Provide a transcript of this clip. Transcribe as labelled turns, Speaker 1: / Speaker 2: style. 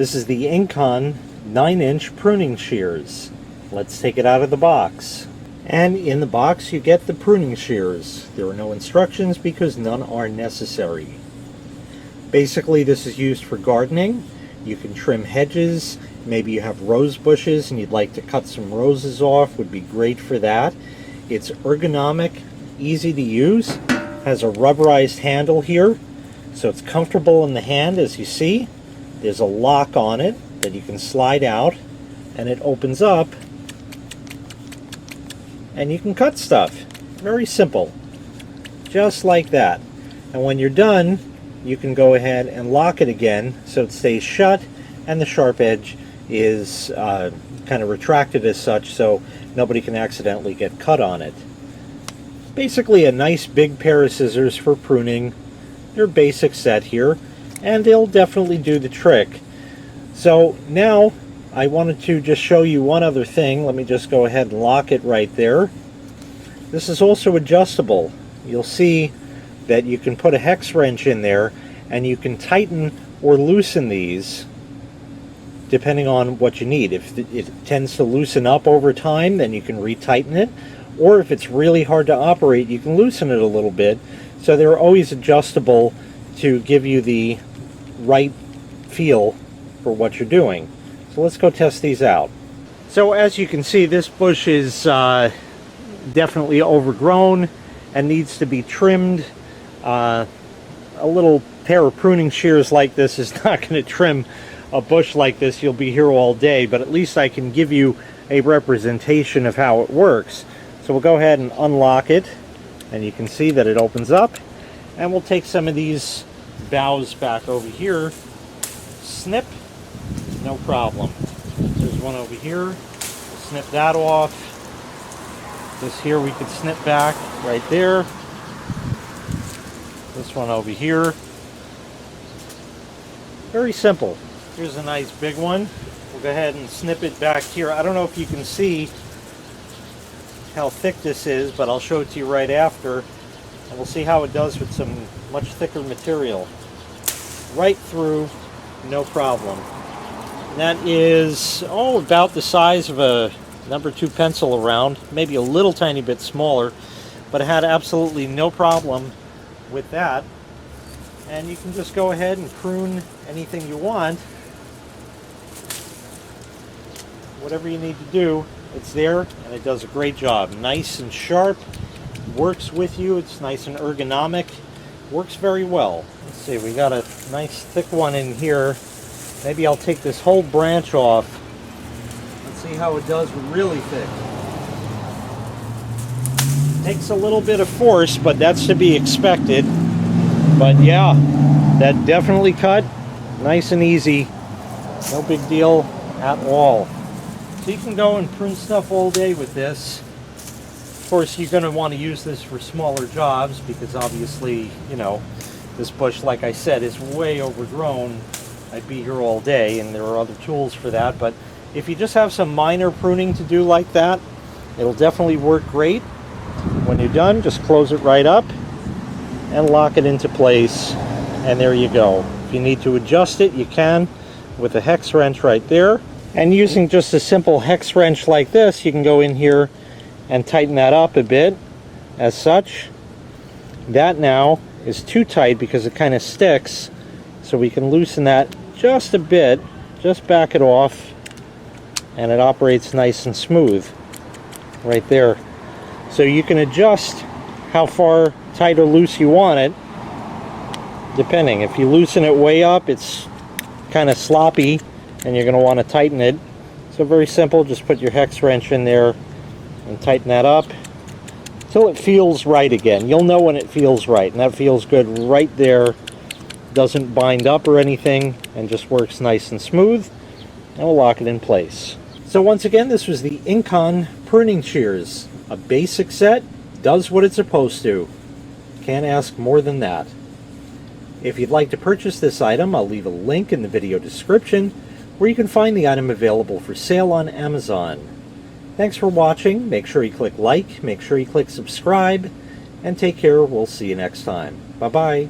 Speaker 1: This is the INKON 9-inch pruning shears. Let's take it out of the box. And in the box you get the pruning shears. There are no instructions because none are necessary. Basically this is used for gardening. You can trim hedges. Maybe you have rose bushes and you'd like to cut some roses off. Would be great for that. It's ergonomic, easy to use. Has a rubberized handle here, so it's comfortable in the hand. As you see, there's a lock on it that you can slide out and it opens up and you can cut stuff. Very simple, just like that. And when you're done, you can go ahead and lock it again so it stays shut, and the sharp edge is kind of retracted as such so nobody can accidentally get cut on it. Basically a nice big pair of scissors for pruning. They're basic set here, and they'll definitely do the trick. So now I wanted to just show you one other thing. Let me just go ahead and lock it right there. This is also adjustable. You'll see that you can put a hex wrench in there and you can tighten or loosen these depending on what you need. If it tends to loosen up over time, then you can retighten it, or if it's really hard to operate, you can loosen it a little bit. So they're always adjustable to give you the right feel for what you're doing. So let's go test these out. So as you can see, this bush is definitely overgrown and needs to be trimmed. A little pair of pruning shears like this is not going to trim a bush like this. You'll be here all day, but at least I can give you a representation of how it works. So we'll go ahead and unlock it, and you can see that it opens up, and we'll take some of these boughs back over here. Snip, no problem. There's one over here. We'll snip that off. This here we could snip back right there. This one over here. Very simple. Here's a nice big one. We'll go ahead and snip it back here. I don't know if you can see how thick this is, but I'll show it to you right after, and we'll see how it does with some much thicker material. Right through, no problem. And that is about the size of a number 2 pencil around, maybe a little tiny bit smaller, but it had absolutely no problem with that. And you can just go ahead and prune anything you want. Whatever you need to do, it's there, and it does a great job. Nice and sharp, works with you. It's nice and ergonomic, works very well. Let's see, we got a nice thick one in here. Maybe I'll take this whole branch off. Let's see how it does really thick. Takes a little bit of force, but that's to be expected. But yeah, that definitely cut nice and easy. No big deal at all. So you can go and prune stuff all day with this. Of course, you're going to want to use this for smaller jobs because obviously, you know, this bush, like I said, is way overgrown. I'd be here all day, and there are other tools for that. But if you just have some minor pruning to do like that, it'll definitely work great. When you're done, just close it right up and lock it into place, and there you go. If you need to adjust it, you can with a hex wrench right there. And using just a simple hex wrench like this, you can go in here and tighten that up a bit, as such. That now is too tight because it kind of sticks, so we can loosen that just a bit, just back it off, and it operates nice and smooth right there. So you can adjust how far tight or loose you want it, depending. If you loosen it way up, it's kind of sloppy, and you're going to want to tighten it. So very simple, just put your hex wrench in there and tighten that up till it feels right again. You'll know when it feels right, and that feels good right there. Doesn't bind up or anything, and just works nice and smooth, and we'll lock it in place. So once again, this was the INKON pruning shears. A basic set, does what it's supposed to. Can't ask more than that. If you'd like to purchase this item, I'll leave a link in the video description where you can find the item available for sale on Amazon. Thanks for watching. Make sure you click like, make sure you click subscribe, and take care. We'll see you next time. Bye-bye.